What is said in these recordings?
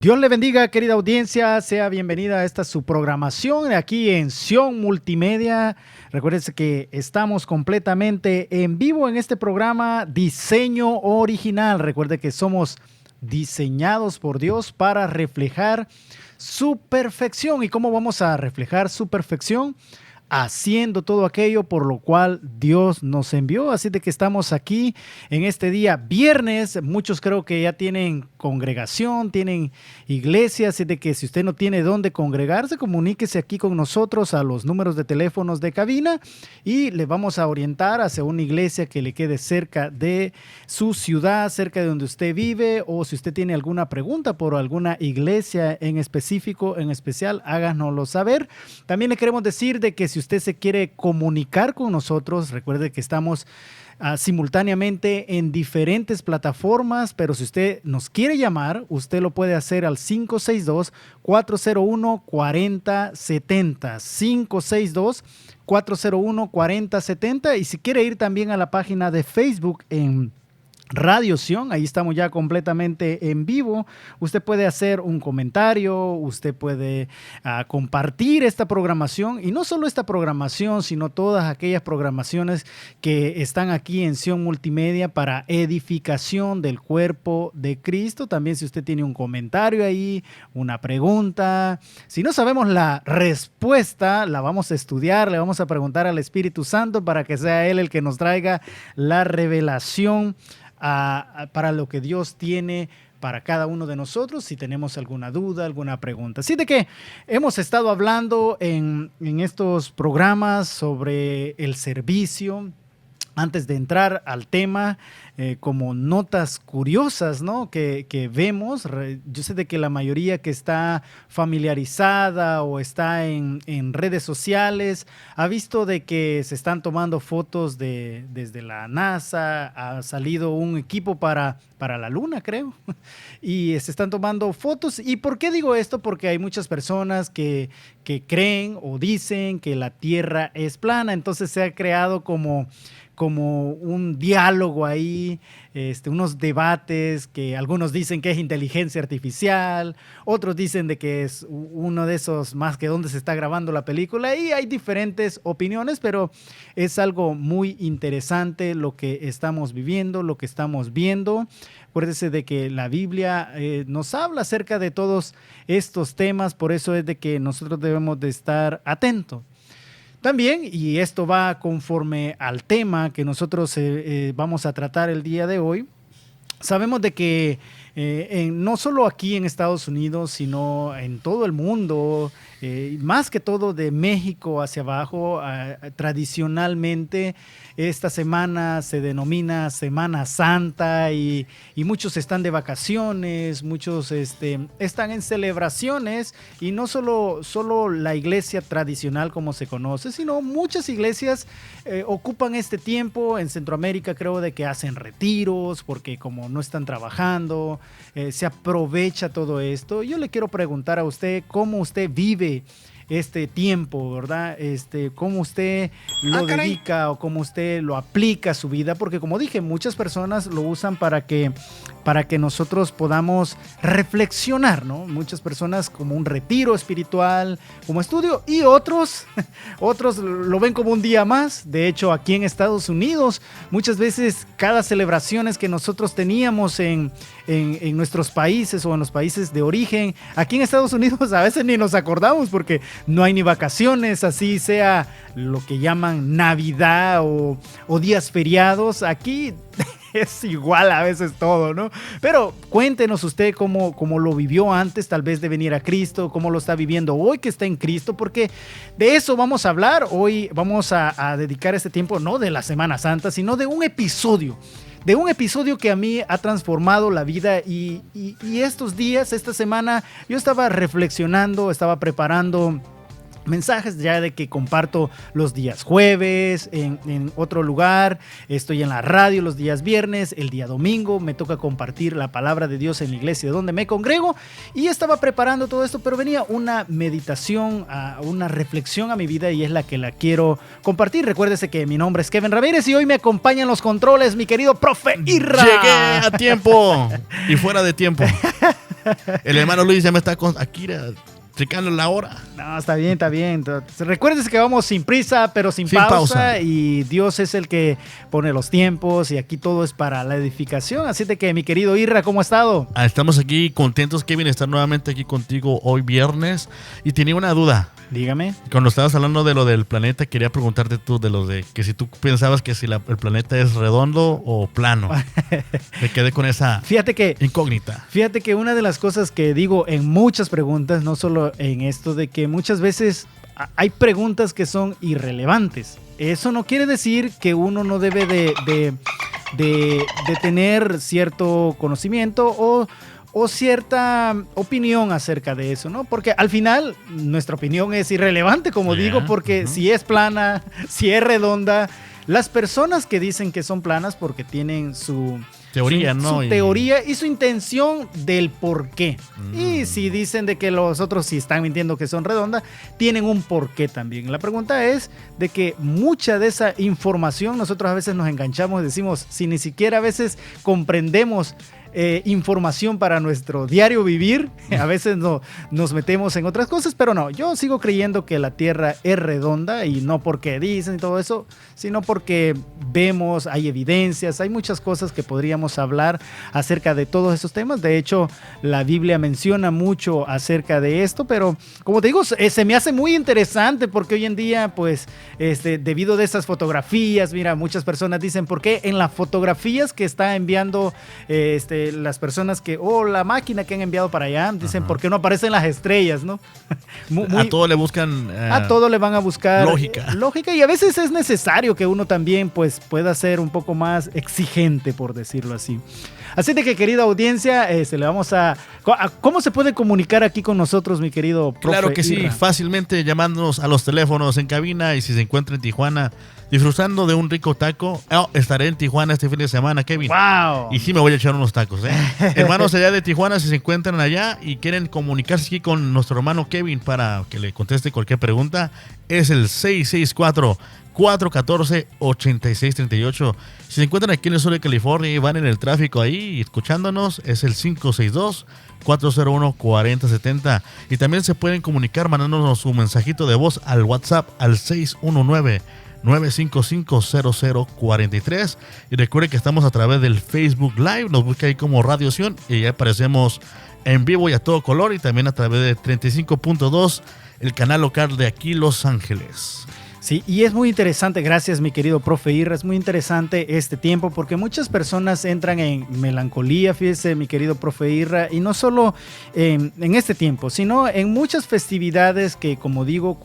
Dios le bendiga, querida audiencia. Sea bienvenida a esta su programación aquí en Sion Multimedia. Recuérdense que estamos completamente en vivo en este programa Diseño Original. Recuerde que somos diseñados por Dios para reflejar su perfección. ¿Y cómo vamos a reflejar su perfección? Haciendo todo aquello por lo cual Dios nos envió. Así de que estamos aquí en este día viernes. Muchos creo que ya tienen congregación, tienen iglesia, así de que si usted no tiene dónde congregarse, comuníquese aquí con nosotros a los números de teléfonos de cabina y le vamos a orientar hacia una iglesia que le quede cerca de su ciudad, cerca de donde usted vive, o si usted tiene alguna pregunta por alguna iglesia en específico, en especial, háganoslo saber. También le queremos decir de que si usted se quiere comunicar con nosotros, recuerde que estamos simultáneamente en diferentes plataformas, pero si usted nos quiere llamar, usted lo puede hacer al 562-401-4070, 562-401-4070, y si quiere ir también a la página de Facebook en Radio Sion, ahí estamos ya completamente en vivo. Usted puede hacer un comentario, usted puede compartir esta programación, y no solo esta programación, sino todas aquellas programaciones que están aquí en Sion Multimedia para edificación del cuerpo de Cristo. También si usted tiene un comentario ahí, una pregunta, si no sabemos la respuesta, la vamos a estudiar, le vamos a preguntar al Espíritu Santo para que sea Él el que nos traiga la revelación para lo que Dios tiene para cada uno de nosotros, si tenemos alguna duda, alguna pregunta. Así de que hemos estado hablando en estos programas sobre el servicio. Antes de entrar al tema, como notas curiosas, ¿no? que vemos, yo sé de que la mayoría que está familiarizada o está en redes sociales ha visto de que se están tomando fotos desde la NASA. Ha salido un equipo para la Luna, creo, y se están tomando fotos. ¿Y por qué digo esto? Porque hay muchas personas que creen o dicen que la Tierra es plana. Entonces se ha creado como un diálogo ahí, unos debates que algunos dicen que es inteligencia artificial, otros dicen de que es uno de esos más que donde se está grabando la película, y hay diferentes opiniones, pero es algo muy interesante lo que estamos viviendo, lo que estamos viendo. Acuérdese de que la Biblia nos habla acerca de todos estos temas, por eso es de que nosotros debemos de estar atentos. También, y esto va conforme al tema que nosotros vamos a tratar el día de hoy, sabemos de que no solo aquí en Estados Unidos, sino en todo el mundo, más que todo de México hacia abajo, tradicionalmente esta semana se denomina Semana Santa, y muchos están de vacaciones, muchos están en celebraciones, y no solo la iglesia tradicional como se conoce, sino muchas iglesias ocupan este tiempo. En Centroamérica creo de que hacen retiros porque como no están trabajando, se aprovecha todo esto. Yo le quiero preguntar a usted cómo usted vive este tiempo, ¿verdad? Cómo usted lo dedica o cómo usted lo aplica a su vida, porque como dije, muchas personas lo usan para que nosotros podamos reflexionar, ¿no? Muchas personas como un retiro espiritual, como estudio, y otros lo ven como un día más. De hecho, aquí en Estados Unidos, muchas veces cada celebraciones que nosotros teníamos en nuestros países o en los países de origen, aquí en Estados Unidos a veces ni nos acordamos porque no hay ni vacaciones, así sea lo que llaman Navidad o días feriados. Aquí es igual a veces todo, ¿no? Pero cuéntenos usted cómo lo vivió antes, tal vez de venir a Cristo, cómo lo está viviendo hoy que está en Cristo, porque de eso vamos a hablar. Hoy vamos a dedicar este tiempo no de la Semana Santa, sino de un episodio que a mí ha transformado la vida, y estos días, esta semana, yo estaba reflexionando, estaba preparando mensajes ya de que comparto los días jueves en otro lugar, estoy en la radio los días viernes, el día domingo me toca compartir la palabra de Dios en la iglesia donde me congrego, y estaba preparando todo esto, pero venía una meditación, una reflexión a mi vida, y es la que la quiero compartir. Recuérdese que mi nombre es Kevin Ramírez y hoy me acompañan los controles mi querido profe Irra. Llegué a tiempo y fuera de tiempo. El hermano Luis ya me está aquí checando la hora. No, está bien, está bien. Entonces, recuerden que vamos sin prisa, pero sin pausa. Y Dios es el que pone los tiempos y aquí todo es para la edificación. Así de que, mi querido Irra, ¿cómo ha estado? Estamos aquí contentos, Kevin, de estar nuevamente aquí contigo hoy viernes. Y tenía una duda. Dígame. Cuando estabas hablando de lo del planeta, quería preguntarte tú de lo de que si tú pensabas que si el planeta es redondo o plano. Me quedé con esa incógnita. Fíjate que una de las cosas que digo en muchas preguntas, no solo en esto, de que muchas veces hay preguntas que son irrelevantes. Eso no quiere decir que uno no debe de tener cierto conocimiento o cierta opinión acerca de eso, ¿no? Porque al final nuestra opinión es irrelevante, como digo, porque si es plana, si es redonda, las personas que dicen que son planas porque tienen su teoría, ¿no? Su teoría y su intención del por qué. Y si dicen de que los otros sí están mintiendo que son redondas, tienen un porqué también. La pregunta es de que mucha de esa información nosotros a veces nos enganchamos y decimos, si ni siquiera a veces comprendemos información para nuestro diario vivir, a veces nos metemos en otras cosas, pero no, yo sigo creyendo que la Tierra es redonda y no porque dicen y todo eso, sino porque vemos, hay evidencias, hay muchas cosas que podríamos hablar acerca de todos estos temas. De hecho, la Biblia menciona mucho acerca de esto, pero como te digo, se me hace muy interesante porque hoy en día, pues, debido a esas fotografías, mira, muchas personas dicen, ¿por qué en las fotografías que está enviando las personas la máquina que han enviado para allá, dicen, ¿por qué no aparecen las estrellas, no? A todo le buscan a todo le van a buscar lógica, y a veces es necesario que uno también pues pueda ser un poco más exigente, por decirlo así. Así de que, querida audiencia, le vamos a ¿cómo se puede comunicar aquí con nosotros, mi querido profe? Claro que Irra? sí, fácilmente llamándonos a los teléfonos en cabina, y si se encuentra en Tijuana disfrutando de un rico taco, estaré en Tijuana este fin de semana, Kevin. ¡Wow! Y sí me voy a echar unos tacos, Hermanos allá de Tijuana, si se encuentran allá y quieren comunicarse aquí con nuestro hermano Kevin para que le conteste cualquier pregunta, es el 664-414-8638. Si se encuentran aquí en el sur de California y van en el tráfico ahí escuchándonos, es el 562-401-4070. Y también se pueden comunicar mandándonos su mensajito de voz al WhatsApp al 619-955-0043. Y recuerde que estamos a través del Facebook Live, nos busca ahí como Radio Sion y ya aparecemos en vivo y a todo color, y también a través de 35.2, el canal local de aquí Los Ángeles. Sí, y es muy interesante, gracias mi querido profe Irra, es muy interesante este tiempo porque muchas personas entran en melancolía, fíjese mi querido profe Irra, y no solo en este tiempo, sino en muchas festividades que, como digo,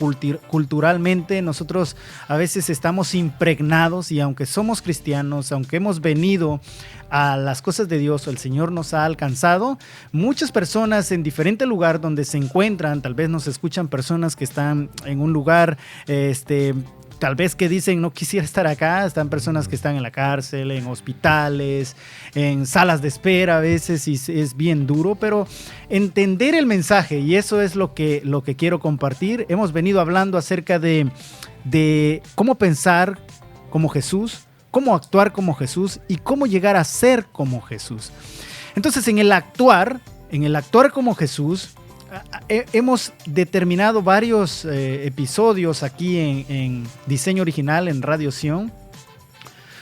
culturalmente nosotros a veces estamos impregnados, y aunque somos cristianos, aunque hemos venido a las cosas de Dios, el Señor nos ha alcanzado, muchas personas en diferente lugar donde se encuentran, tal vez nos escuchan personas que están en un lugar, tal vez que dicen no quisiera estar acá, están personas que están en la cárcel, en hospitales, en salas de espera a veces, y es bien duro, pero entender el mensaje, y eso es lo que quiero compartir. Hemos venido hablando acerca de cómo pensar como Jesús, cómo actuar como Jesús y cómo llegar a ser como Jesús. Entonces, en el actuar como Jesús, hemos determinado varios episodios aquí en Diseño Original, en Radio Sion,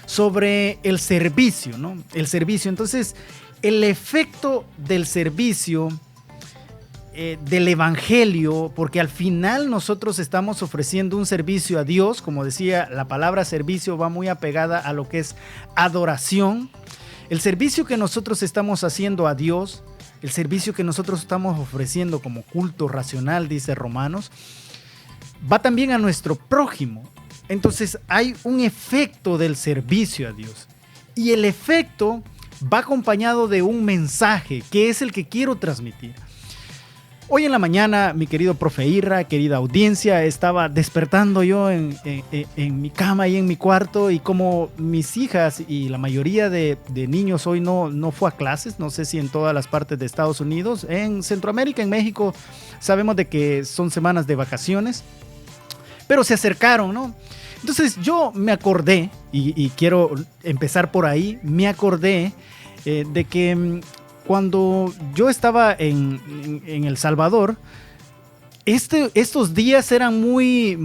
sobre el servicio, ¿no? El servicio. Entonces, el efecto del servicio, del evangelio, porque al final nosotros estamos ofreciendo un servicio a Dios. Como decía, la palabra servicio va muy apegada a lo que es adoración. El servicio que nosotros estamos haciendo a Dios, el servicio que nosotros estamos ofreciendo como culto racional, dice Romanos, va también a nuestro prójimo. Entonces hay un efecto del servicio a Dios, y el efecto va acompañado de un mensaje que es el que quiero transmitir. Hoy en la mañana, mi querido profe Irra, querida audiencia, estaba despertando yo en mi cama y en mi cuarto, y como mis hijas y la mayoría de niños hoy no fue a clases, no sé si en todas las partes de Estados Unidos, en Centroamérica, en México, sabemos de que son semanas de vacaciones, pero se acercaron, ¿no? Entonces yo me acordé, y quiero empezar por ahí, me acordé de que cuando yo estaba en El Salvador, estos días eran muy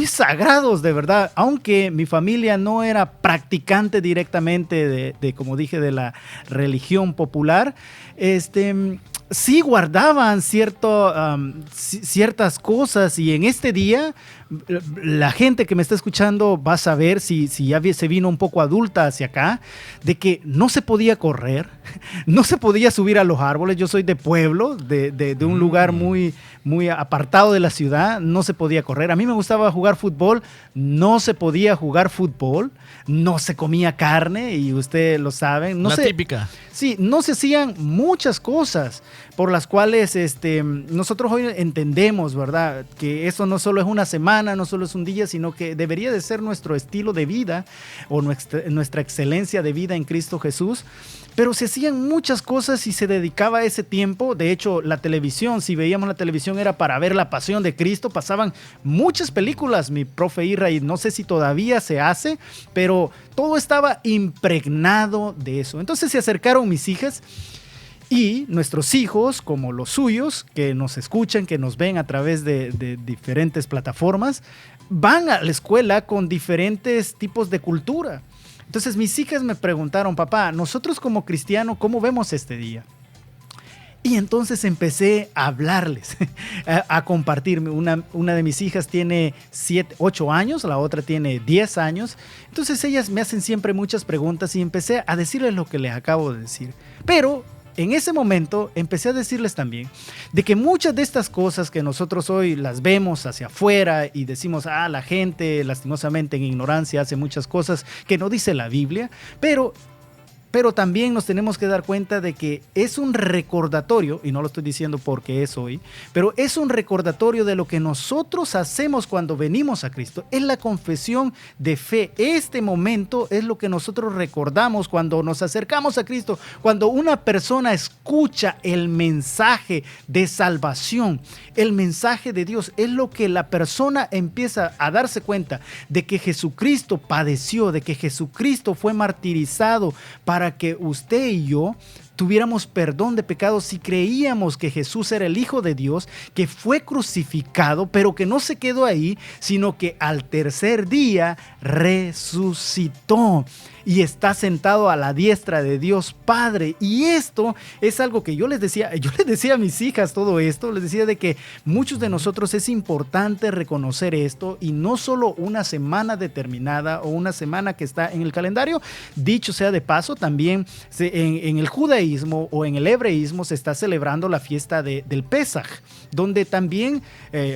sagrados, de verdad. Aunque mi familia no era practicante directamente como dije, de la religión popular, sí guardaban ciertas cosas, y en este día la gente que me está escuchando va a saber, si ya se vino un poco adulta hacia acá, de que no se podía correr, no se podía subir a los árboles. Yo soy de pueblo, de un lugar muy apartado de la ciudad, no se podía correr. A mí me gustaba jugar fútbol, no se podía jugar fútbol, no se comía carne, y ustedes lo saben. Típica. Sí, no se hacían muchas cosas por las cuales nosotros hoy entendemos, ¿verdad? Que eso no solo es una semana, no solo es un día, sino que debería de ser nuestro estilo de vida o nuestra excelencia de vida en Cristo Jesús. Pero se hacían muchas cosas y se dedicaba ese tiempo. De hecho, la televisión, si veíamos la televisión, era para ver la Pasión de Cristo. Pasaban muchas películas, mi profe Irra, y no sé si todavía se hace, pero todo estaba impregnado de eso. Entonces se acercaron mis hijas y nuestros hijos, como los suyos, que nos escuchan, que nos ven a través de diferentes plataformas, van a la escuela con diferentes tipos de cultura. Entonces mis hijas me preguntaron: papá, nosotros como cristianos, ¿cómo vemos este día? Y entonces empecé a hablarles, a compartirme. Una de mis hijas tiene 8 años, la otra tiene 10 años. Entonces ellas me hacen siempre muchas preguntas y empecé a decirles lo que les acabo de decir. Pero en ese momento empecé a decirles también de que muchas de estas cosas que nosotros hoy las vemos hacia afuera y decimos, la gente lastimosamente en ignorancia hace muchas cosas que no dice la Biblia, pero también nos tenemos que dar cuenta de que es un recordatorio, y no lo estoy diciendo porque es hoy, pero es un recordatorio de lo que nosotros hacemos cuando venimos a Cristo. Es la confesión de fe. Este momento es lo que nosotros recordamos cuando nos acercamos a Cristo, cuando una persona escucha el mensaje de salvación, el mensaje de Dios. Es lo que la persona empieza a darse cuenta de que Jesucristo padeció, de que Jesucristo fue martirizado para que usted y yo tuviéramos perdón de pecados si creíamos que Jesús era el Hijo de Dios, que fue crucificado, pero que no se quedó ahí, sino que al tercer día resucitó y está sentado a la diestra de Dios Padre. Y esto es algo que yo les decía a mis hijas todo esto, les decía de que muchos de nosotros es importante reconocer esto, y no solo una semana determinada o una semana que está en el calendario. Dicho sea de paso, también en el judaísmo o en el hebreísmo se está celebrando la fiesta del Pesaj, donde también,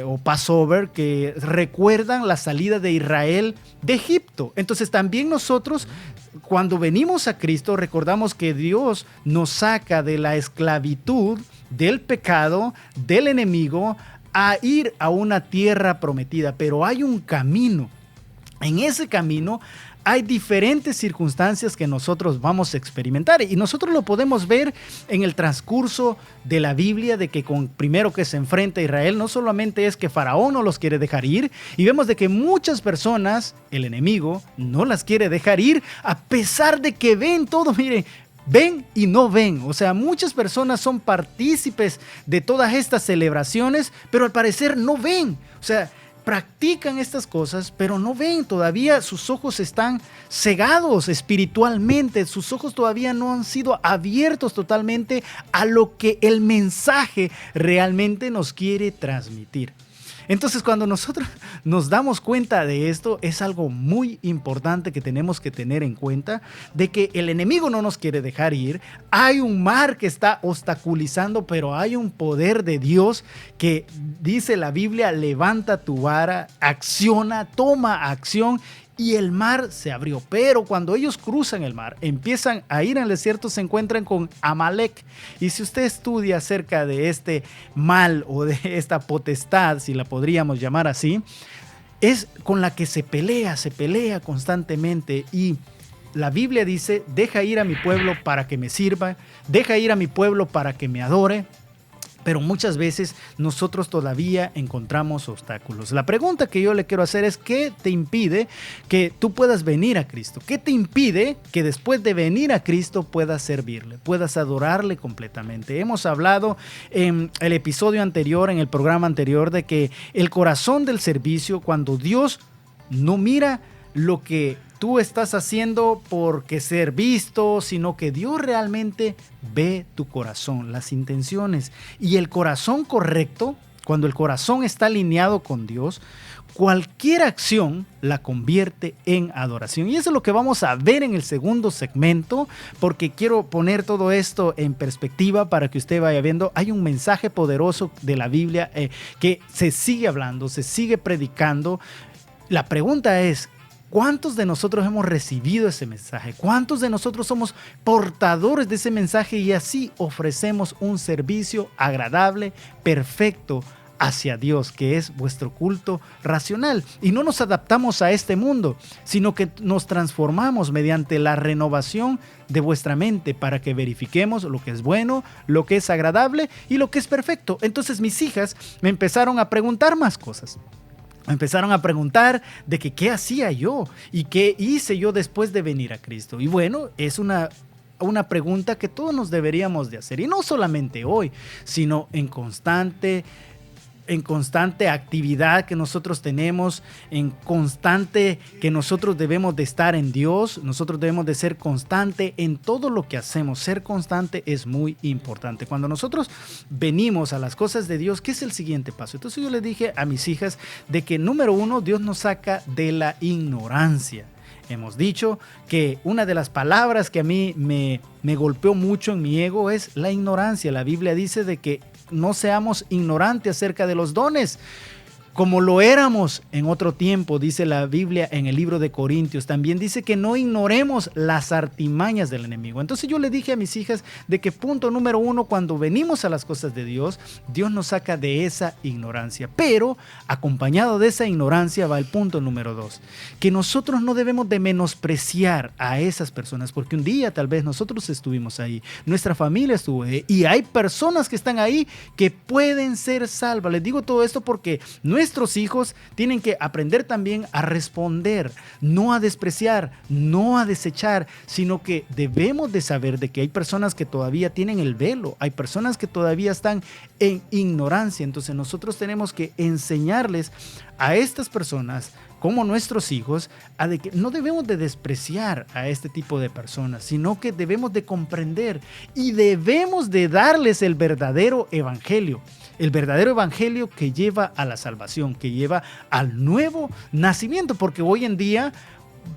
o Passover, que recuerdan la salida de Israel de Egipto. Entonces también nosotros, cuando venimos a Cristo, recordamos que Dios nos saca de la esclavitud, del pecado, del enemigo, a ir a una tierra prometida. Pero hay un camino. En ese camino hay diferentes circunstancias que nosotros vamos a experimentar, y nosotros lo podemos ver en el transcurso de la Biblia, de que primero que se enfrenta a Israel, no solamente es que Faraón no los quiere dejar ir, y vemos de que muchas personas, el enemigo, no las quiere dejar ir, a pesar de que ven todo. Miren, ven y no ven. O sea, muchas personas son partícipes de todas estas celebraciones, pero al parecer no ven. O sea, practican estas cosas, pero no ven. Todavía sus ojos están cegados espiritualmente. Sus ojos todavía no han sido abiertos totalmente a lo que el mensaje realmente nos quiere transmitir. Entonces, cuando nosotros nos damos cuenta de esto, es algo muy importante que tenemos que tener en cuenta, de que el enemigo no nos quiere dejar ir. Hay un mar que está obstaculizando, pero hay un poder de Dios que, dice la Biblia, levanta tu vara, acciona, toma acción, y el mar se abrió. Pero cuando ellos cruzan el mar, empiezan a ir al desierto, se encuentran con Amalek. Y si usted estudia acerca de este mal o de esta potestad, si la podríamos llamar así, es con la que se pelea constantemente. Y la Biblia dice: deja ir a mi pueblo para que me sirva, deja ir a mi pueblo para que me adore. Pero muchas veces nosotros todavía encontramos obstáculos. La pregunta que yo le quiero hacer es: ¿qué te impide que tú puedas venir a Cristo? ¿Qué te impide que después de venir a Cristo puedas servirle, puedas adorarle completamente? Hemos hablado en el episodio anterior, en el programa anterior, de que el corazón del servicio, cuando Dios no mira lo que tú estás haciendo porque ser visto, sino que Dios realmente ve tu corazón, las intenciones. Y el corazón correcto, cuando el corazón está alineado con Dios, cualquier acción la convierte en adoración. Y eso es lo que vamos a ver en el segundo segmento, porque quiero poner todo esto en perspectiva para que usted vaya viendo. Hay un mensaje poderoso de la Biblia que se sigue hablando, se sigue predicando. La pregunta es: ¿cuántos de nosotros hemos recibido ese mensaje? ¿Cuántos de nosotros somos portadores de ese mensaje y así ofrecemos un servicio agradable, perfecto hacia Dios, que es vuestro culto racional? Y no nos adaptamos a este mundo, sino que nos transformamos mediante la renovación de vuestra mente para que verifiquemos lo que es bueno, lo que es agradable y lo que es perfecto. Entonces mis hijas me empezaron a preguntar más cosas. Me empezaron a preguntar de que qué hacía yo y qué hice yo después de venir a Cristo. Y bueno, es una pregunta que todos nos deberíamos de hacer. Y no solamente hoy, sino en constante actividad que nosotros tenemos, en constante que nosotros debemos de estar en Dios. Nosotros debemos de ser constante en todo lo que hacemos. Ser constante es muy importante. Cuando nosotros venimos a las cosas de Dios, ¿qué es el siguiente paso? Entonces yo les dije a mis hijas de que, número uno, Dios nos saca de la ignorancia. Hemos dicho que una de las palabras que a mí me golpeó mucho en mi ego es la ignorancia. La Biblia dice de que no seamos ignorantes acerca de los dones, como lo éramos en otro tiempo, dice la Biblia en el libro de Corintios. También dice que no ignoremos las artimañas del enemigo. Entonces yo le dije a mis hijas de que, punto número uno, cuando venimos a las cosas de Dios, Dios nos saca de esa ignorancia. Pero acompañado de esa ignorancia va el punto número dos, que nosotros no debemos de menospreciar a esas personas, porque un día tal vez nosotros estuvimos ahí, nuestra familia estuvo ahí, y hay personas que están ahí que pueden ser salvas. Les digo todo esto porque nuestros hijos tienen que aprender también a responder, no a despreciar, no a desechar, sino que debemos de saber de que hay personas que todavía tienen el velo, hay personas que todavía están en ignorancia. Entonces nosotros tenemos que enseñarles a estas personas, como nuestros hijos, a de que no debemos de despreciar a este tipo de personas, sino que debemos de comprender y debemos de darles el verdadero evangelio. El verdadero evangelio que lleva a la salvación, que lleva al nuevo nacimiento, porque hoy en día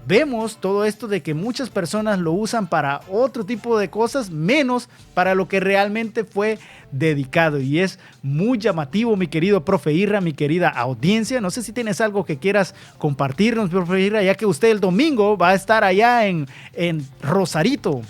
vemos todo esto de que muchas personas lo usan para otro tipo de cosas, menos para lo que realmente fue dedicado. Y es muy llamativo, mi querido profe Irra, mi querida audiencia. No sé si tienes algo que quieras compartirnos, profe Irra, ya que usted el domingo va a estar allá en Rosarito.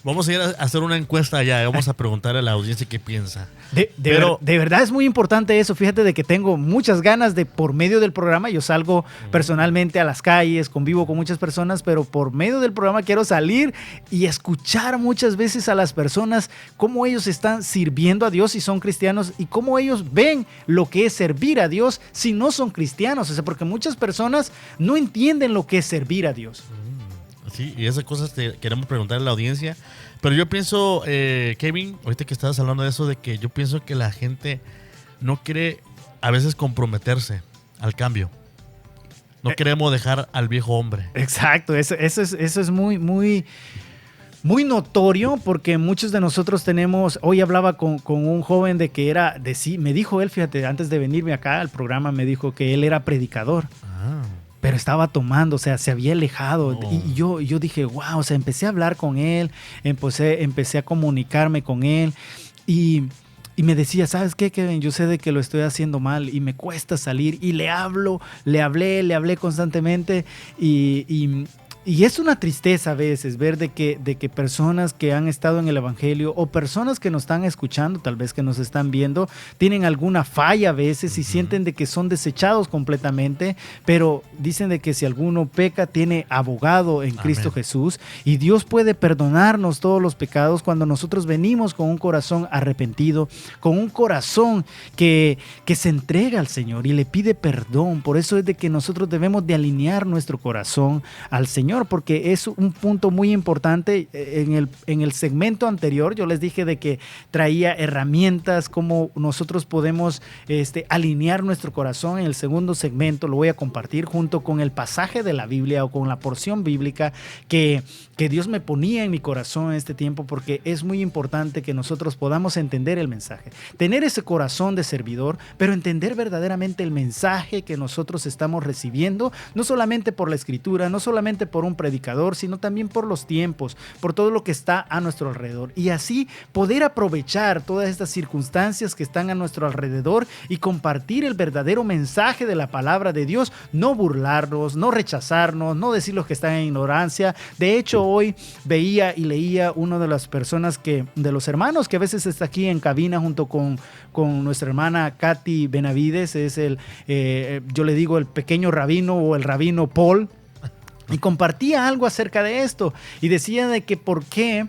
Vamos a ir a hacer una encuesta allá, vamos a preguntarle a la audiencia qué piensa. De verdad es muy importante eso. Fíjate de que tengo muchas ganas de, por medio del programa, yo salgo personalmente a las calles, convivo con muchas personas, pero por medio del programa quiero salir y escuchar muchas veces a las personas cómo ellos están sirviendo a Dios si son cristianos y cómo ellos ven lo que es servir a Dios si no son cristianos. O sea, porque muchas personas no entienden lo que es servir a Dios. Sí, y esas cosas queremos preguntarle a la audiencia. Pero yo pienso, Kevin, ahorita que estabas hablando de eso, de que yo pienso que la gente no quiere a veces comprometerse al cambio. No queremos dejar al viejo hombre. Exacto, eso es muy notorio, porque muchos de nosotros tenemos. Hoy hablaba con un joven de que era, me dijo él, fíjate, antes de venirme acá al programa, me dijo que él era predicador. Pero estaba tomando, o sea, se había alejado. Y yo dije, wow, o sea, empecé a hablar con él, empecé a comunicarme con él y me decía, ¿sabes qué, Kevin? Yo sé de que lo estoy haciendo mal y me cuesta salir. Y le hablé constantemente y Y es una tristeza a veces ver de que personas que han estado en el evangelio o personas que nos están escuchando, tal vez que nos están viendo, tienen alguna falla a veces y sienten de que son desechados completamente, pero dicen de que si alguno peca tiene abogado en Cristo Jesús, y Dios puede perdonarnos todos los pecados cuando nosotros venimos con un corazón arrepentido, con un corazón que se entrega al Señor y le pide perdón. Por eso es de que nosotros debemos de alinear nuestro corazón al Señor, porque es un punto muy importante. En el segmento anterior yo les dije de que traía herramientas como nosotros podemos alinear nuestro corazón. En el segundo segmento lo voy a compartir junto con el pasaje de la Biblia o con la porción bíblica que Dios me ponía en mi corazón en este tiempo, porque es muy importante que nosotros podamos entender el mensaje, tener ese corazón de servidor, pero entender verdaderamente el mensaje que nosotros estamos recibiendo, no solamente por la Escritura, no solamente por un predicador, sino también por los tiempos, por todo lo que está a nuestro alrededor, y así poder aprovechar todas estas circunstancias que están a nuestro alrededor y compartir el verdadero mensaje de la palabra de Dios, no burlarnos, no rechazarnos, no decir los que están en ignorancia. De hecho, hoy veía y leía uno de las personas de los hermanos que a veces está aquí en cabina junto con nuestra hermana Katy Benavides, es yo le digo el pequeño rabino o el rabino Paul. Y compartía algo acerca de esto y decía de que por qué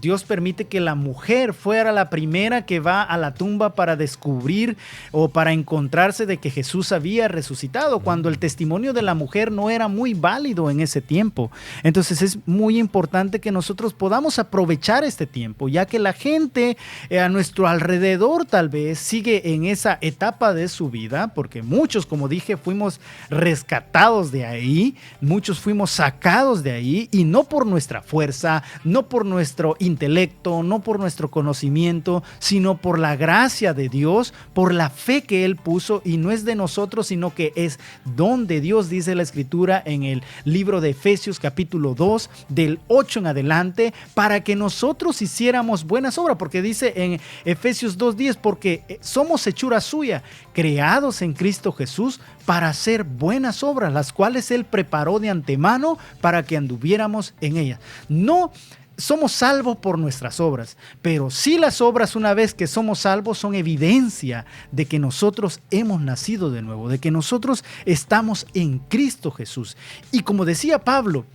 Dios permite que la mujer fuera la primera que va a la tumba para descubrir o para encontrarse de que Jesús había resucitado, cuando el testimonio de la mujer no era muy válido en ese tiempo. Entonces es muy importante que nosotros podamos aprovechar este tiempo, ya que la gente a nuestro alrededor tal vez sigue en esa etapa de su vida, porque muchos, como dije, fuimos rescatados de ahí. Muchos fuimos sacados de ahí, y no por nuestra fuerza, no por nuestro intelecto, no por nuestro conocimiento, sino por la gracia de Dios, por la fe que Él puso, y no es de nosotros, sino que es don de Dios, dice la Escritura en el libro de Efesios capítulo 2, del 8 en adelante, para que nosotros hiciéramos buenas obras, porque dice en Efesios 2:10, porque somos hechura suya, creados en Cristo Jesús para hacer buenas obras, las cuales Él preparó de antemano para que anduviéramos en ellas. No somos salvos por nuestras obras, pero sí las obras, una vez que somos salvos, son evidencia de que nosotros hemos nacido de nuevo, de que nosotros estamos en Cristo Jesús. Y como decía Pablo,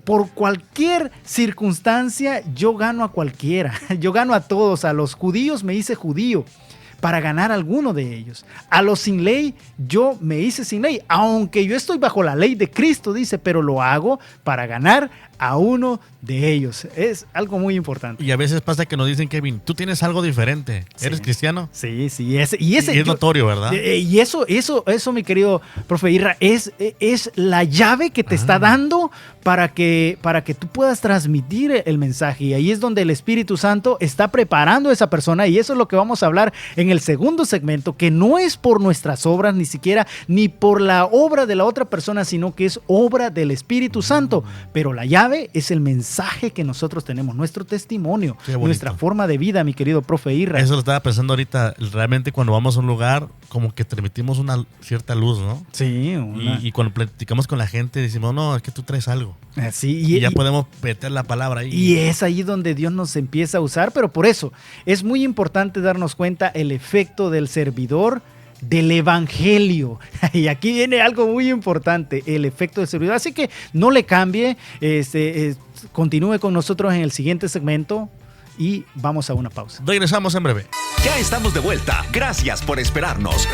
por cualquier circunstancia yo gano a cualquiera, yo gano a todos. A los judíos me hice judío para ganar a alguno de ellos. A los sin ley, yo me hice sin ley, aunque yo estoy bajo la ley de Cristo, dice, pero lo hago para ganar a uno de ellos. Es algo muy importante. Y a veces pasa que nos dicen, Kevin, tú tienes algo diferente. Sí. ¿Eres cristiano? Sí. Y es notorio, ¿verdad? Y eso, mi querido profe Irra, es la llave que te está dando para que tú puedas transmitir el mensaje. Y ahí es donde el Espíritu Santo está preparando a esa persona. Y eso es lo que vamos a hablar en el segundo segmento, que no es por nuestras obras, ni siquiera, ni por la obra de la otra persona, sino que es obra del Espíritu Santo. Pero la llave es el mensaje que nosotros tenemos, nuestro testimonio, nuestra forma de vida, mi querido profe Irra. Eso lo estaba pensando ahorita. Realmente cuando vamos a un lugar, como que transmitimos una cierta luz, ¿no? Sí. Y cuando platicamos con la gente, decimos, no, es que tú traes algo. Sí, y ya podemos meter la palabra ahí. Y es ahí donde Dios nos empieza a usar, pero por eso es muy importante darnos cuenta el efecto del servidor del evangelio. Y aquí viene algo muy importante, el efecto del servidor. Así que no le cambie, continúe con nosotros en el siguiente segmento y vamos a una pausa. Regresamos en breve. Ya estamos de vuelta. Gracias por esperarnos.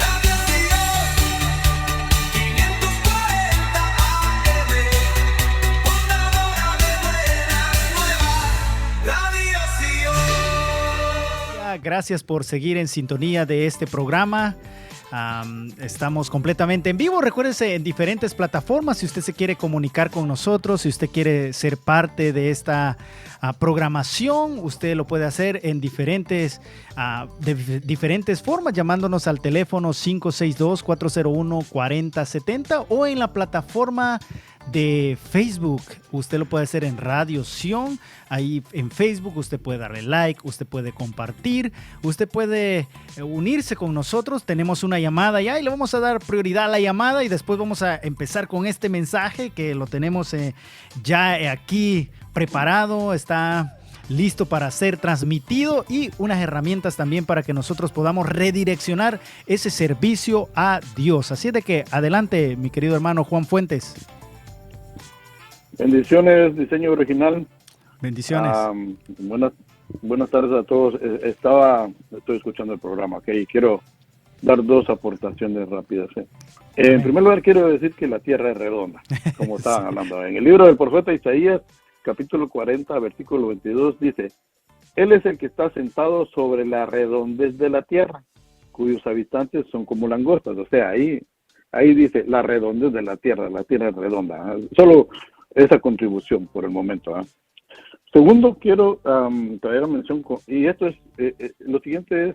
Gracias por seguir en sintonía de este programa. Estamos completamente en vivo. Recuérdese, en diferentes plataformas. Si usted se quiere comunicar con nosotros, si usted quiere ser parte de esta programación, usted lo puede hacer en diferentes formas, llamándonos al teléfono 562-401-4070 o en la plataforma de Facebook. Usted lo puede hacer en Radio Sion. Ahí en Facebook usted puede darle like, usted puede compartir, usted puede unirse con nosotros. Tenemos una llamada ya y le vamos a dar prioridad a la llamada y después vamos a empezar con este mensaje que lo tenemos ya aquí preparado. Está listo para ser transmitido y unas herramientas también para que nosotros podamos redireccionar ese servicio a Dios. Así es de que adelante, mi querido hermano Juan Fuentes. Bendiciones, diseño original. Bendiciones. Buenas tardes a todos. Estoy escuchando el programa, ¿ok? Y quiero dar dos aportaciones rápidas. En primer lugar, quiero decir que la tierra es redonda, como estaban hablando. En el libro del profeta Isaías, capítulo 40, versículo 22, dice: Él es el que está sentado sobre la redondez de la tierra, cuyos habitantes son como langostas. O sea, ahí dice la redondez de la tierra es redonda. Solo esa contribución por el momento. Segundo, quiero traer a mención, y esto es, lo siguiente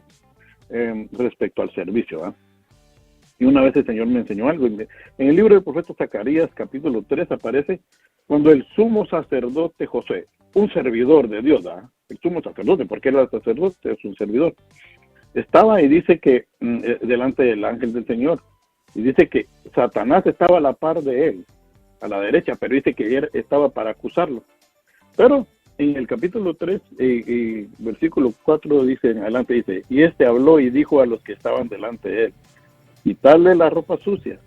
es respecto al servicio. Y una vez el Señor me enseñó algo. En el libro del profeta Zacarías, capítulo 3, aparece cuando el sumo sacerdote Josué, un servidor de Dios, el sumo sacerdote, porque era sacerdote, es un servidor, estaba y dice que delante del ángel del Señor, y dice que Satanás estaba a la par de él, a la derecha, pero dice que él estaba para acusarlo. Pero en el capítulo 3, versículo 4 dice, en adelante dice: y este habló y dijo a los que estaban delante de él: quitarle la ropa sucia.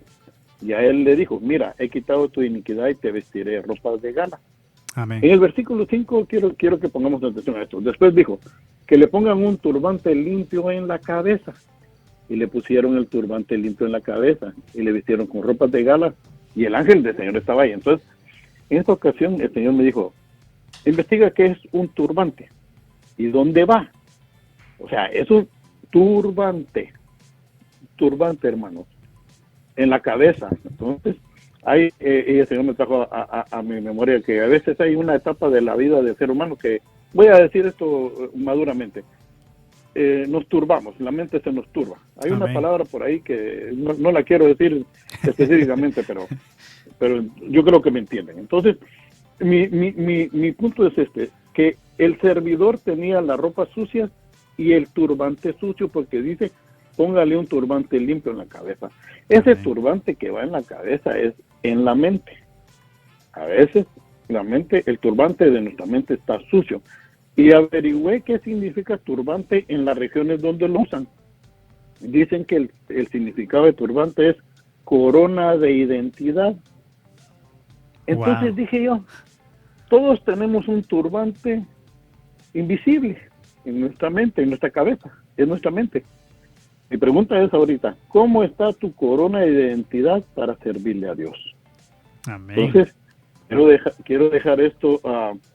Y a él le dijo: mira, he quitado tu iniquidad y te vestiré ropas de gala. Amén. En el versículo 5 quiero que pongamos atención a esto. Después dijo que le pongan un turbante limpio en la cabeza. Y le pusieron el turbante limpio en la cabeza y le vistieron con ropas de gala. Y el ángel del Señor estaba ahí. Entonces, en esta ocasión el Señor me dijo: investiga qué es un turbante y dónde va. O sea, es un turbante, hermanos, en la cabeza. Entonces, y el Señor me trajo a mi memoria que a veces hay una etapa de la vida del ser humano que, voy a decir esto maduramente, nos turbamos, la mente se nos turba. Hay Amén. Una palabra por ahí que no la quiero decir específicamente, pero yo creo que me entienden. Entonces, mi punto es que el servidor tenía la ropa sucia y el turbante sucio, porque dice: póngale un turbante limpio en la cabeza. Ese Amén. Turbante que va en la cabeza es en la mente. A veces el turbante de nuestra mente está sucio. Y averigüé qué significa turbante en las regiones donde lo usan. Dicen que el significado de turbante es corona de identidad. Entonces dije yo, todos tenemos un turbante invisible en nuestra mente, en nuestra cabeza, en nuestra mente. Mi pregunta es ahorita: ¿cómo está tu corona de identidad para servirle a Dios? Amén. Entonces, quiero dejar esto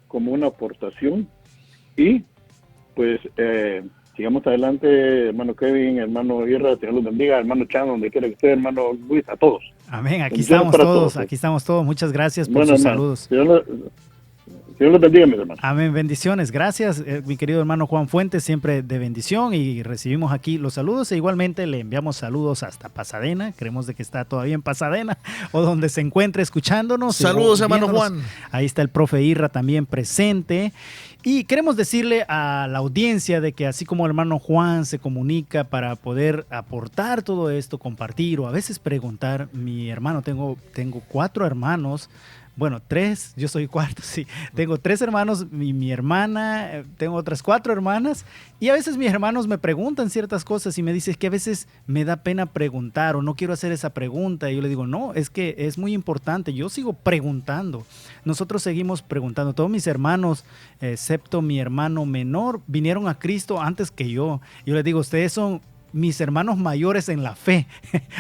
como una aportación. Y pues sigamos adelante, hermano Kevin, hermano Irra, Señor los bendiga, hermano Chan, donde quiera que esté, hermano Luis, a todos. Amén, aquí estamos todos, Muchas gracias por sus saludos. Dios los bendiga, mis hermanos. Amén, bendiciones. Gracias, mi querido hermano Juan Fuentes, siempre de bendición, y recibimos aquí los saludos, e igualmente le enviamos saludos hasta Pasadena. Creemos de que está todavía en Pasadena o donde se encuentre escuchándonos. Saludos, hermano Juan. Ahí está el profe Irra también presente. Y queremos decirle a la audiencia de que así como el hermano Juan se comunica para poder aportar todo esto, compartir o a veces preguntar, mi hermano, tengo 4 hermanos. Bueno, 3, yo soy cuarto, sí. Tengo 3 hermanos, mi hermana, tengo otras 4 hermanas, y a veces mis hermanos me preguntan ciertas cosas y me dicen que a veces me da pena preguntar o no quiero hacer esa pregunta. Y yo le digo, no, es que es muy importante, yo sigo preguntando. Nosotros seguimos preguntando. Todos mis hermanos, excepto mi hermano menor, vinieron a Cristo antes que yo. Yo les digo, ustedes son mis hermanos mayores en la fe,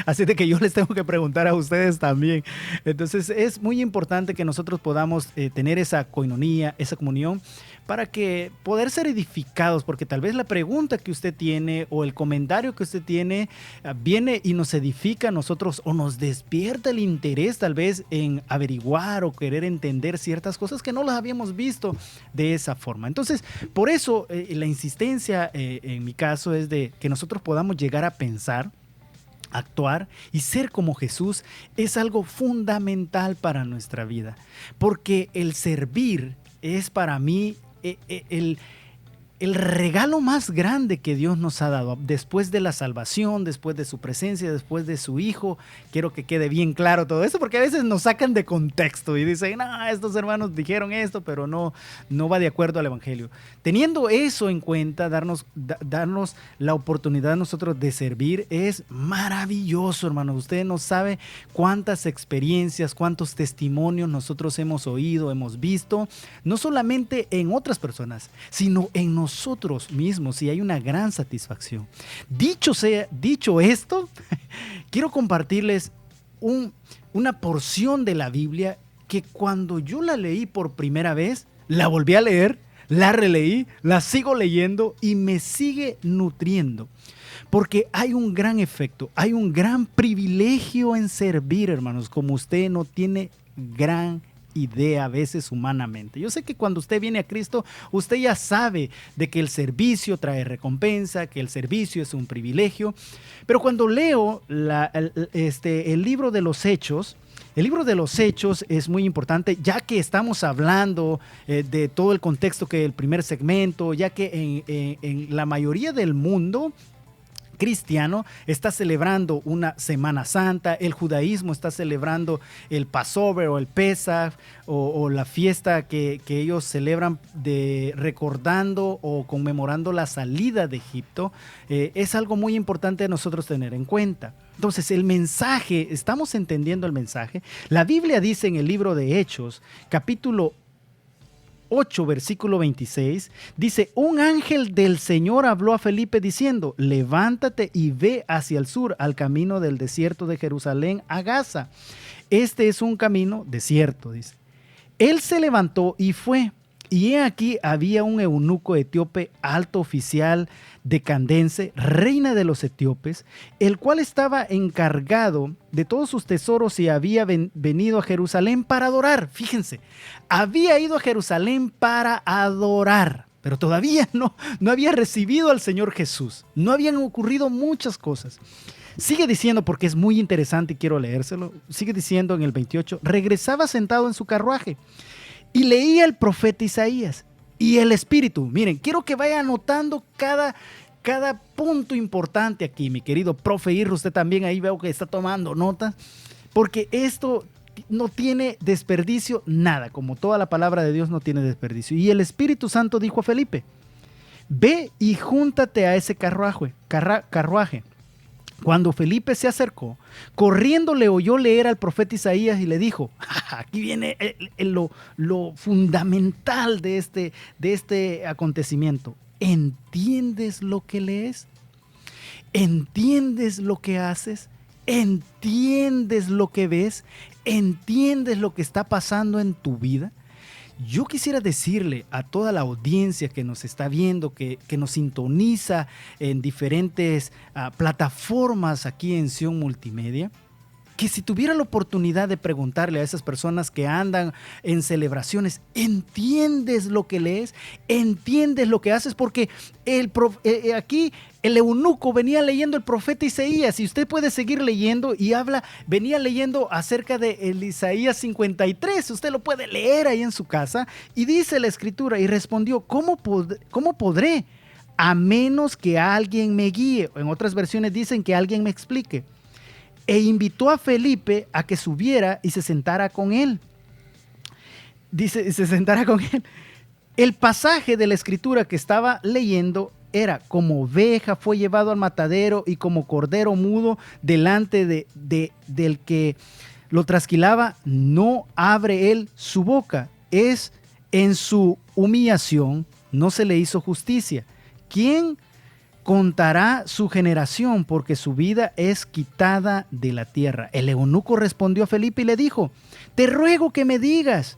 así de que yo les tengo que preguntar a ustedes también. Entonces es muy importante que nosotros podamos tener esa coinonía, esa comunión, para que poder ser edificados, porque tal vez la pregunta que usted tiene o el comentario que usted tiene viene y nos edifica a nosotros o nos despierta el interés tal vez en averiguar o querer entender ciertas cosas que no las habíamos visto de esa forma. Entonces, por eso la insistencia en mi caso es de que nosotros podamos llegar a pensar actuar y ser como Jesús es algo fundamental para nuestra vida, porque el servir es para mí el regalo más grande que Dios nos ha dado después de la salvación, después de su presencia, después de su Hijo. Quiero que quede bien claro todo esto, porque a veces nos sacan de contexto y dicen, no, estos hermanos dijeron esto, pero no va de acuerdo al Evangelio. Teniendo eso en cuenta, darnos la oportunidad nosotros de servir es maravilloso, hermanos. Usted no sabe cuántas experiencias, cuántos testimonios nosotros hemos oído, hemos visto, no solamente en otras personas, sino en nosotros mismos, y hay una gran satisfacción. Dicho esto, quiero compartirles una porción de la Biblia que cuando yo la leí por primera vez, la volví a leer, la releí, la sigo leyendo y me sigue nutriendo. Porque hay un gran efecto, hay un gran privilegio en servir, hermanos, como usted no tiene gran idea a veces humanamente. Yo sé que cuando usted viene a Cristo, usted ya sabe de que el servicio trae recompensa, que el servicio es un privilegio, pero cuando leo el libro de los Hechos, el libro de los Hechos es muy importante, ya que estamos hablando de todo el contexto que el primer segmento, ya que en la mayoría del mundo cristiano está celebrando una Semana Santa, el judaísmo está celebrando el Passover o el Pesach o la fiesta que ellos celebran recordando o conmemorando la salida de Egipto. Es algo muy importante de nosotros tener en cuenta. Entonces el mensaje, estamos entendiendo el mensaje. La Biblia dice en el libro de Hechos, capítulo 8, versículo 26, dice, un ángel del Señor habló a Felipe diciendo, levántate y ve hacia el sur, al camino del desierto de Jerusalén a Gaza. Este es un camino desierto, dice. Él se levantó y fue, y he aquí había un eunuco etíope, alto oficial de Candace, reina de los etíopes, el cual estaba encargado de todos sus tesoros y había venido a Jerusalén para adorar. Fíjense, había ido a Jerusalén para adorar, pero todavía no había recibido al Señor Jesús. No habían ocurrido muchas cosas. Sigue diciendo, porque es muy interesante y quiero leérselo, sigue diciendo en el 28, regresaba sentado en su carruaje y leía el profeta Isaías. Y el Espíritu, miren, quiero que vaya anotando cada punto importante aquí, mi querido profe Irra, usted también ahí veo que está tomando nota, porque esto no tiene desperdicio, nada, como toda la palabra de Dios no tiene desperdicio. Y el Espíritu Santo dijo a Felipe, ve y júntate a ese carruaje. Cuando Felipe se acercó, corriendo le oyó leer al profeta Isaías y le dijo, aquí viene lo fundamental de este acontecimiento. ¿Entiendes lo que lees? ¿Entiendes lo que haces? ¿Entiendes lo que ves? ¿Entiendes lo que está pasando en tu vida? Yo quisiera decirle a toda la audiencia que nos está viendo, que nos sintoniza en diferentes plataformas aquí en Sion Multimedia, que si tuviera la oportunidad de preguntarle a esas personas que andan en celebraciones, ¿entiendes lo que lees? ¿Entiendes lo que haces? Porque aquí el eunuco venía leyendo el profeta Isaías, y usted puede seguir leyendo, y venía leyendo acerca de el Isaías 53, usted lo puede leer ahí en su casa, y dice la escritura, y respondió, ¿cómo podré? A menos que alguien me guíe. En otras versiones dicen que alguien me explique. E invitó a Felipe a que subiera y se sentara con él. Dice, se sentara con él. El pasaje de la escritura que estaba leyendo era, como oveja fue llevado al matadero y como cordero mudo delante del que lo trasquilaba, no abre él su boca. Es en su humillación, no se le hizo justicia. ¿Quién contará su generación? Porque su vida es quitada de la tierra. El eunuco respondió a Felipe y le dijo, te ruego que me digas,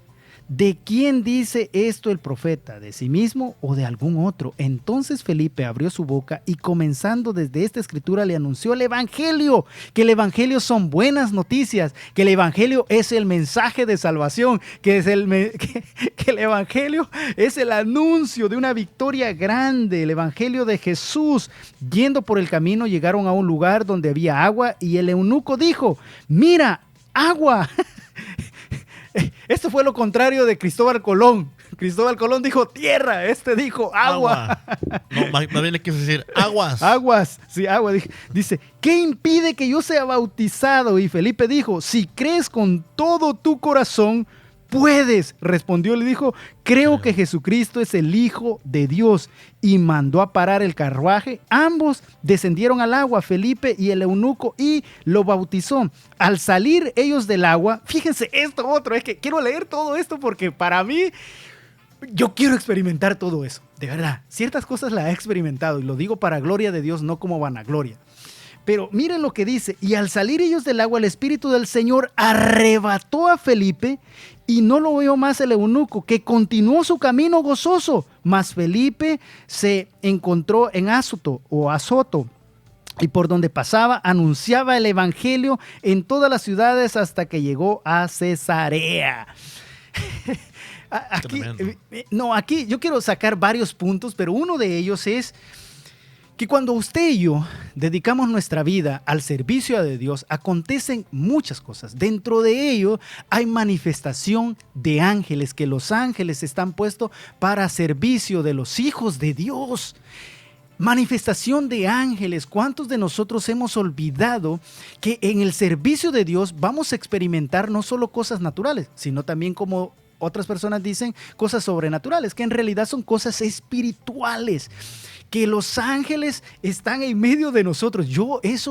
¿de quién dice esto el profeta? ¿De sí mismo o de algún otro? Entonces Felipe abrió su boca y comenzando desde esta escritura le anunció el evangelio, que el evangelio son buenas noticias, que el evangelio es el mensaje de salvación, que el evangelio es el anuncio de una victoria grande, el evangelio de Jesús. Yendo por el camino llegaron a un lugar donde había agua y el eunuco dijo, mira, agua. Esto fue lo contrario de Cristóbal Colón. Cristóbal Colón dijo tierra, este dijo agua. No, más bien le quiso decir aguas. Aguas, sí, agua. Dice, ¿qué impide que yo sea bautizado? Y Felipe dijo, si crees con todo tu corazón, puedes. Respondió, le dijo, creo que Jesucristo es el Hijo de Dios. Y mandó a parar el carruaje. Ambos descendieron al agua, Felipe y el eunuco, y lo bautizó. Al salir ellos del agua, fíjense esto otro, es que quiero leer todo esto porque para mí, yo quiero experimentar todo eso. De verdad, ciertas cosas las he experimentado y lo digo para gloria de Dios, no como vanagloria. Pero miren lo que dice, y al salir ellos del agua, el Espíritu del Señor arrebató a Felipe y no lo vio más el eunuco, que continuó su camino gozoso. Mas Felipe se encontró en Azoto, y por donde pasaba anunciaba el evangelio en todas las ciudades hasta que llegó a Cesarea. Aquí yo quiero sacar varios puntos, pero uno de ellos es que cuando usted y yo dedicamos nuestra vida al servicio de Dios, acontecen muchas cosas. Dentro de ello hay manifestación de ángeles, que los ángeles están puestos para servicio de los hijos de Dios. Manifestación de ángeles. ¿Cuántos de nosotros hemos olvidado que en el servicio de Dios vamos a experimentar no solo cosas naturales, sino también, como otras personas dicen, cosas sobrenaturales, que en realidad son cosas espirituales? Que los ángeles están en medio de nosotros.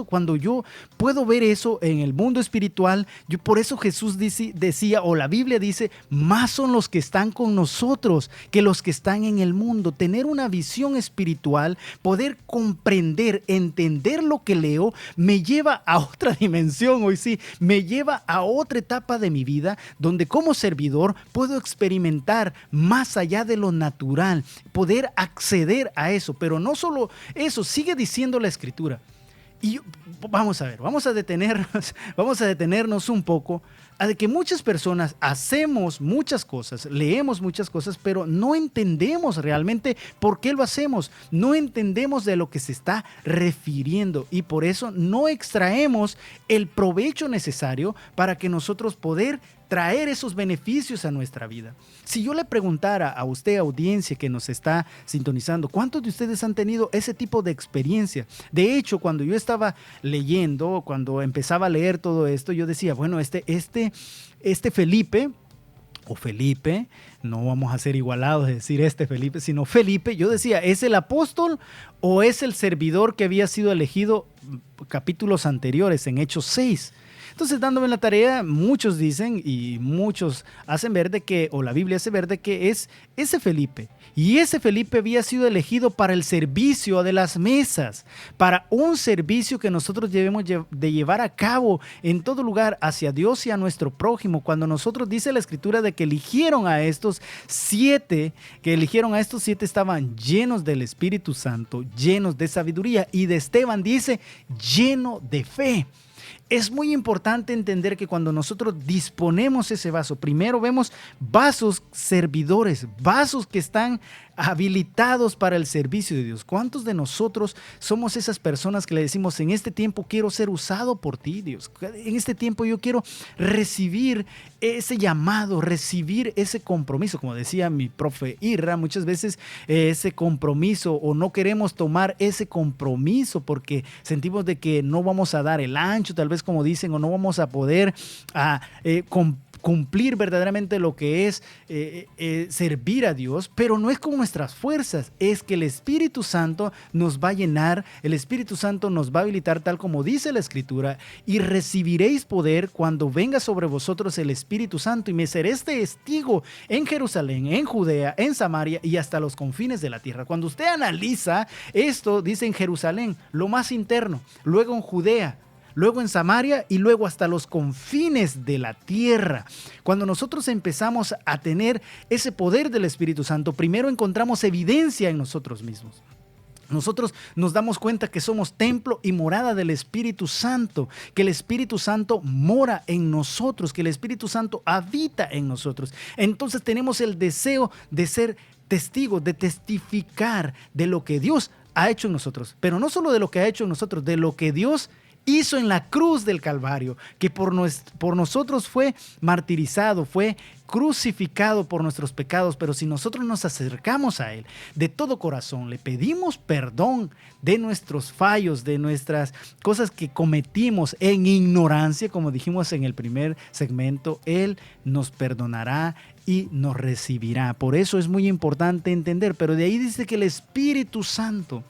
Cuando yo puedo ver eso en el mundo espiritual, por eso Jesús decía, o la Biblia dice, más son los que están con nosotros que los que están en el mundo. Tener una visión espiritual, poder comprender, entender lo que leo, me lleva a otra dimensión, hoy sí, me lleva a otra etapa de mi vida, donde como servidor puedo experimentar más allá de lo natural, poder acceder a eso. Pero no solo eso, sigue diciendo la Escritura. Y vamos a ver, vamos a detenernos un poco a de que muchas personas hacemos muchas cosas, leemos muchas cosas, pero no entendemos realmente por qué lo hacemos. No entendemos de lo que se está refiriendo y por eso no extraemos el provecho necesario para que nosotros poder traer esos beneficios a nuestra vida. Si yo le preguntara a usted, audiencia que nos está sintonizando, ¿cuántos de ustedes han tenido ese tipo de experiencia? De hecho, cuando yo estaba leyendo, cuando empezaba a leer todo esto, yo decía, bueno, este Felipe, o Felipe, no vamos a ser igualados de decir Felipe, sino Felipe, yo decía, ¿es el apóstol o es el servidor que había sido elegido capítulos anteriores, en Hechos 6? Entonces, dándome la tarea, muchos dicen y muchos hacen ver de que, o la Biblia hace ver de que es ese Felipe. Y ese Felipe había sido elegido para el servicio de las mesas, para un servicio que nosotros debemos de llevar a cabo en todo lugar hacia Dios y a nuestro prójimo. Cuando nosotros dice la Escritura de que eligieron a estos 7, estaban llenos del Espíritu Santo, llenos de sabiduría, y de Esteban dice, lleno de fe. Es muy importante entender que cuando nosotros disponemos ese vaso, primero vemos vasos servidores, vasos que están habilitados para el servicio de Dios. ¿Cuántos de nosotros somos esas personas que le decimos, en este tiempo quiero ser usado por ti, Dios? En este tiempo yo quiero recibir ese llamado, recibir ese compromiso. Como decía mi profe Irra, muchas veces ese compromiso, o no queremos tomar ese compromiso porque sentimos de que no vamos a dar el ancho, tal vez como dicen, o no vamos a poder cumplir verdaderamente lo que es servir a Dios, pero no es con nuestras fuerzas, es que el Espíritu Santo nos va a llenar, el Espíritu Santo nos va a habilitar, tal como dice la Escritura, y recibiréis poder cuando venga sobre vosotros el Espíritu Santo, y me seréis testigo en Jerusalén, en Judea, en Samaria y hasta los confines de la tierra. Cuando usted analiza esto, dice en Jerusalén, lo más interno, luego en Judea, luego en Samaria y luego hasta los confines de la tierra. Cuando nosotros empezamos a tener ese poder del Espíritu Santo, primero encontramos evidencia en nosotros mismos. Nosotros nos damos cuenta que somos templo y morada del Espíritu Santo, que el Espíritu Santo mora en nosotros, que el Espíritu Santo habita en nosotros. Entonces tenemos el deseo de ser testigos, de testificar de lo que Dios ha hecho en nosotros, pero no solo de lo que ha hecho en nosotros, de lo que Dios hizo en la cruz del Calvario, que por nosotros fue martirizado, fue crucificado por nuestros pecados, pero si nosotros nos acercamos a Él de todo corazón, le pedimos perdón de nuestros fallos, de nuestras cosas que cometimos en ignorancia, como dijimos en el primer segmento, Él nos perdonará y nos recibirá. Por eso es muy importante entender, pero de ahí dice que el Espíritu Santo.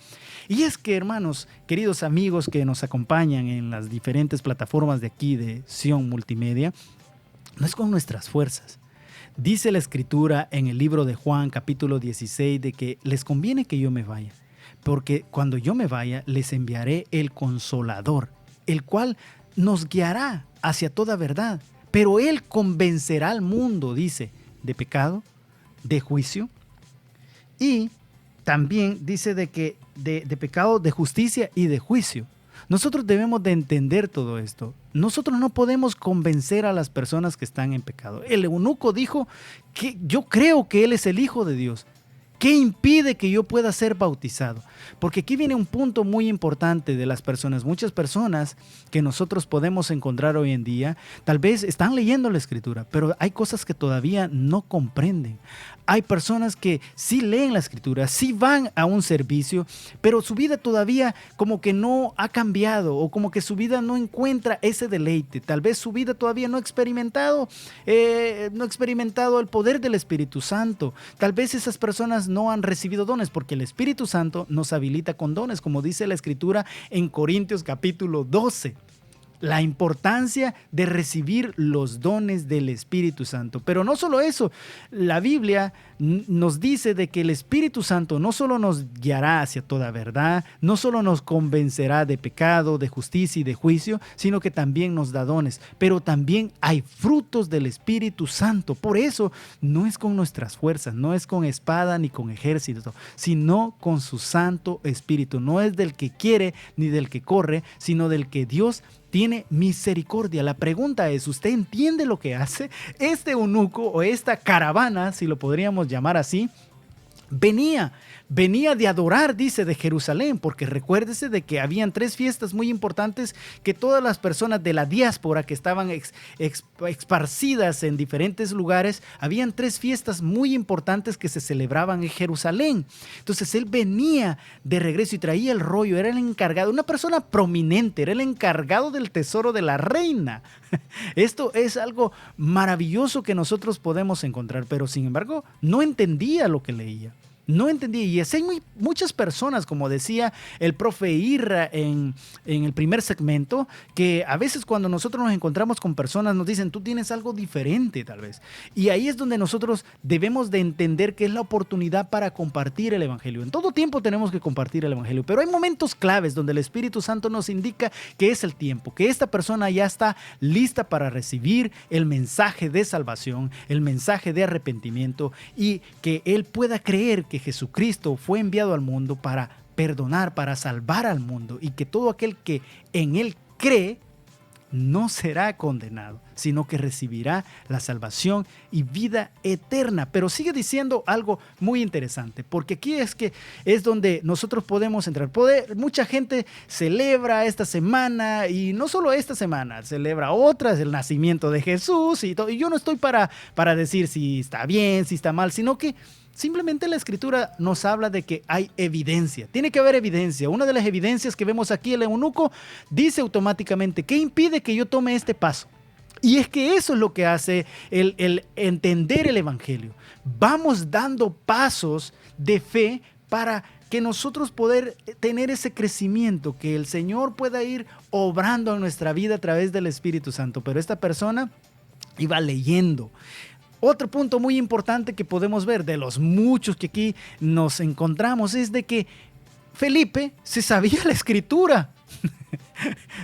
Y es que, hermanos, queridos amigos que nos acompañan en las diferentes plataformas de aquí de Sion Multimedia, no es con nuestras fuerzas. Dice la Escritura en el libro de Juan, capítulo 16, de que les conviene que yo me vaya, porque cuando yo me vaya, les enviaré el Consolador, el cual nos guiará hacia toda verdad. Pero Él convencerá al mundo, dice, de pecado, de juicio y también dice de pecado, de justicia y de juicio. Nosotros debemos de entender todo esto. Nosotros no podemos convencer a las personas que están en pecado. El eunuco dijo que yo creo que Él es el Hijo de Dios. ¿Qué impide que yo pueda ser bautizado? Porque aquí viene un punto muy importante de las personas. Muchas personas que nosotros podemos encontrar hoy en día, tal vez están leyendo la Escritura, pero hay cosas que todavía no comprenden. Hay personas que sí leen la Escritura, sí van a un servicio, pero su vida todavía como que no ha cambiado o como que su vida no encuentra ese deleite. Tal vez su vida todavía no ha experimentado el poder del Espíritu Santo. Tal vez esas personas no han recibido dones porque el Espíritu Santo nos habilita con dones, como dice la Escritura en Corintios capítulo 12. La importancia de recibir los dones del Espíritu Santo. Pero no solo eso, la Biblia nos dice de que el Espíritu Santo no solo nos guiará hacia toda verdad, no solo nos convencerá de pecado, de justicia y de juicio, sino que también nos da dones. Pero también hay frutos del Espíritu Santo. Por eso no es con nuestras fuerzas, no es con espada ni con ejército, sino con su Santo Espíritu. No es del que quiere ni del que corre, sino del que Dios tiene misericordia. La pregunta es, ¿usted entiende lo que hace? Este eunuco o esta caravana, si lo podríamos llamar así, venía de adorar, dice, de Jerusalén, porque recuérdese de que habían 3 fiestas muy importantes que todas las personas de la diáspora que estaban esparcidas en diferentes lugares, habían 3 fiestas muy importantes que se celebraban en Jerusalén. Entonces él venía de regreso y traía el rollo, era el encargado, una persona prominente, era el encargado del tesoro de la reina. Esto es algo maravilloso que nosotros podemos encontrar, pero sin embargo no entendía lo que leía. No entendía, y así hay muchas personas, como decía el profe Irra en el primer segmento, que a veces cuando nosotros nos encontramos con personas nos dicen, tú tienes algo diferente tal vez. Y ahí es donde nosotros debemos de entender que es la oportunidad para compartir el Evangelio. En todo tiempo tenemos que compartir el Evangelio, pero hay momentos claves donde el Espíritu Santo nos indica que es el tiempo, que esta persona ya está lista para recibir el mensaje de salvación, el mensaje de arrepentimiento, y que él pueda creer que Jesucristo fue enviado al mundo para perdonar, para salvar al mundo, y que todo aquel que en Él cree no será condenado, sino que recibirá la salvación y vida eterna. Pero sigue diciendo algo muy interesante, porque aquí es donde nosotros podemos entrar. Mucha gente celebra esta semana, y no solo esta semana, celebra otras, el nacimiento de Jesús y todo. Y yo no estoy para decir si está bien, si está mal, sino que simplemente la Escritura nos habla de que hay evidencia. Tiene que haber evidencia. Una de las evidencias que vemos aquí, el eunuco dice automáticamente, ¿qué impide que yo tome este paso? Y es que eso es lo que hace el entender el Evangelio. Vamos dando pasos de fe para que nosotros poder tener ese crecimiento, que el Señor pueda ir obrando en nuestra vida a través del Espíritu Santo. Pero esta persona iba leyendo. Otro punto muy importante que podemos ver de los muchos que aquí nos encontramos es de que Felipe se sabía la Escritura.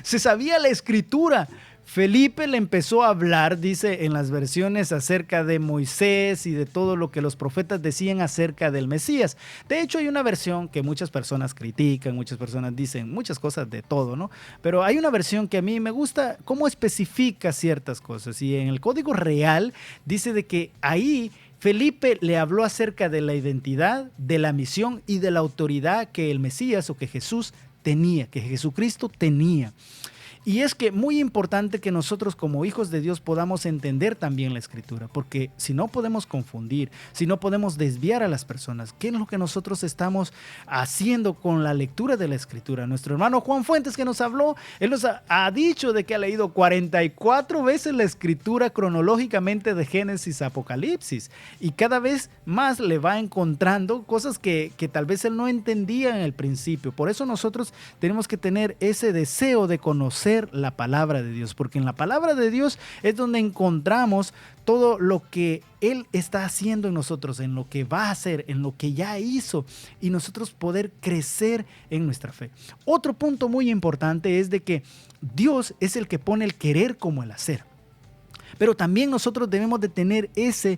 Se sabía la escritura. Felipe le empezó a hablar, dice en las versiones, acerca de Moisés y de todo lo que los profetas decían acerca del Mesías. De hecho, hay una versión que muchas personas critican, muchas personas dicen muchas cosas de todo, ¿no? Pero hay una versión que a mí me gusta cómo especifica ciertas cosas. Y en el Código Real dice de que ahí Felipe le habló acerca de la identidad, de la misión y de la autoridad que el Mesías o que Jesús tenía, que Jesucristo tenía. Y es que muy importante que nosotros como hijos de Dios podamos entender también la Escritura, porque si no podemos confundir, si no podemos desviar a las personas, ¿qué es lo que nosotros estamos haciendo con la lectura de la Escritura? Nuestro hermano Juan Fuentes, que nos habló, él nos ha dicho de que ha leído 44 veces la Escritura cronológicamente de Génesis a Apocalipsis, y cada vez más le va encontrando cosas que tal vez él no entendía en el principio. Por eso nosotros tenemos que tener ese deseo de conocer la palabra de Dios, porque en la palabra de Dios es donde encontramos todo lo que Él está haciendo en nosotros, en lo que va a hacer, en lo que ya hizo, y nosotros poder crecer en nuestra fe. Otro punto muy importante es de que Dios es el que pone el querer como el hacer. Pero también nosotros debemos de tener ese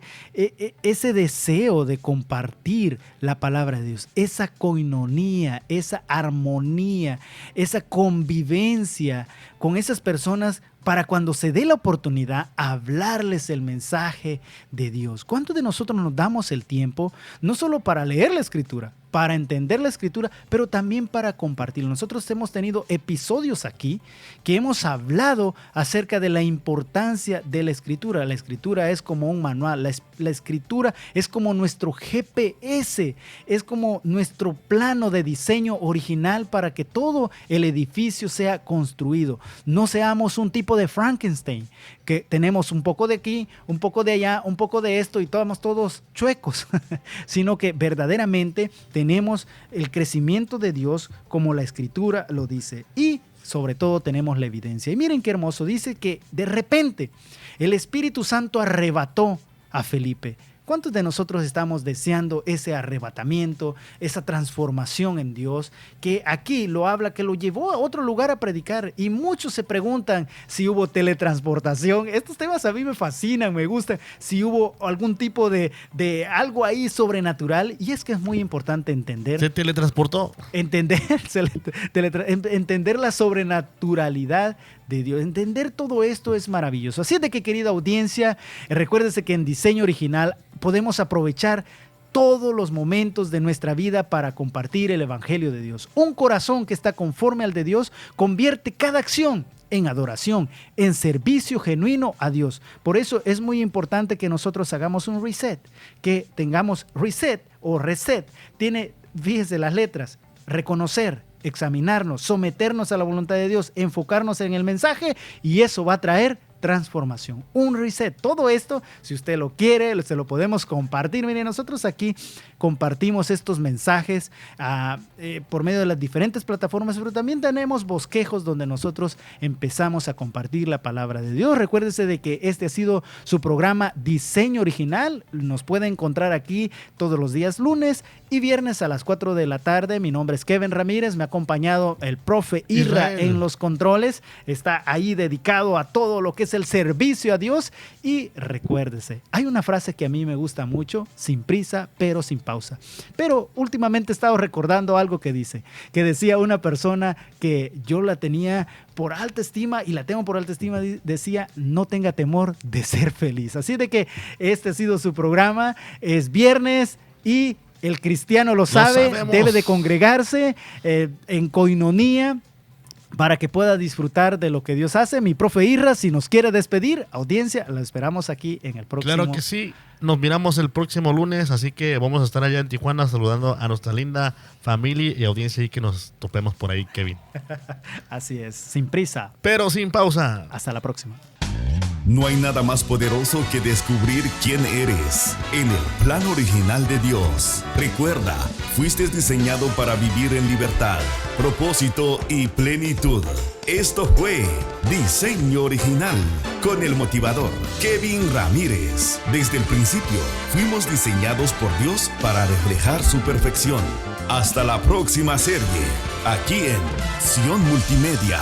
deseo de compartir la palabra de Dios, esa coinonía, esa armonía, esa convivencia con esas personas para cuando se dé la oportunidad hablarles el mensaje de Dios. ¿Cuántos de nosotros nos damos el tiempo no solo para leer la Escritura, para entender la Escritura, pero también para compartirlo? Nosotros hemos tenido episodios aquí que hemos hablado acerca de la importancia de la Escritura. La Escritura es como un manual, la Escritura es como nuestro GPS, es como nuestro plano de diseño original para que todo el edificio sea construido. No seamos un tipo de Frankenstein, que tenemos un poco de aquí, un poco de allá, un poco de esto y estamos todos chuecos, sino que verdaderamente tenemos el crecimiento de Dios como la Escritura lo dice, y sobre todo tenemos la evidencia. Y miren qué hermoso, dice que de repente el Espíritu Santo arrebató a Felipe. ¿Cuántos de nosotros estamos deseando ese arrebatamiento, esa transformación en Dios? Que aquí lo habla, que lo llevó a otro lugar a predicar. Y muchos se preguntan si hubo teletransportación. Estos temas a mí me fascinan, me gustan. Si hubo algún tipo de algo ahí sobrenatural. Y es que es muy importante entender. ¿Se teletransportó? Entender la sobrenaturalidad de Dios. Entender todo esto es maravilloso. Así es de que, querida audiencia, recuérdese que en Diseño Original podemos aprovechar todos los momentos de nuestra vida para compartir el Evangelio de Dios. Un corazón que está conforme al de Dios convierte cada acción en adoración, en servicio genuino a Dios. Por eso es muy importante que nosotros hagamos un reset, que tengamos reset o reset. Tiene, fíjese las letras, reconocer, examinarnos, someternos a la voluntad de Dios, enfocarnos en el mensaje, y eso va a traer transformación, un reset. Todo esto, si usted lo quiere, se lo podemos compartir. Miren, nosotros aquí compartimos estos mensajes por medio de las diferentes plataformas, pero también tenemos bosquejos donde nosotros empezamos a compartir la palabra de Dios. Recuérdese de que este ha sido su programa Diseño Original. Nos puede encontrar aquí todos los días lunes y viernes a las 4 de la tarde. Mi nombre es Kevin Ramírez, me ha acompañado el profe Israel en los controles. Está ahí dedicado a todo lo que es el servicio a Dios. Y recuérdese, hay una frase que a mí me gusta mucho: sin prisa, pero sin pausa. Pero últimamente he estado recordando algo que decía una persona que yo la tenía por alta estima y la tengo por alta estima. Decía: no tenga temor de ser feliz. Así de que este ha sido su programa. Es viernes y el cristiano lo sabe, debe de congregarse en coinonía para que pueda disfrutar de lo que Dios hace. Mi profe Irra, si nos quiere despedir, audiencia, la esperamos aquí en el próximo. Claro que sí, nos miramos el próximo lunes, así que vamos a estar allá en Tijuana saludando a nuestra linda familia y audiencia y que nos topemos por ahí, Kevin. Así es, sin prisa, pero sin pausa. Hasta la próxima. No hay nada más poderoso que descubrir quién eres en el plan original de Dios. Recuerda, fuiste diseñado para vivir en libertad, propósito y plenitud. Esto fue Diseño Original con el motivador Kevin Ramírez. Desde el principio, fuimos diseñados por Dios para reflejar su perfección. Hasta la próxima serie, aquí en Sion Multimedia.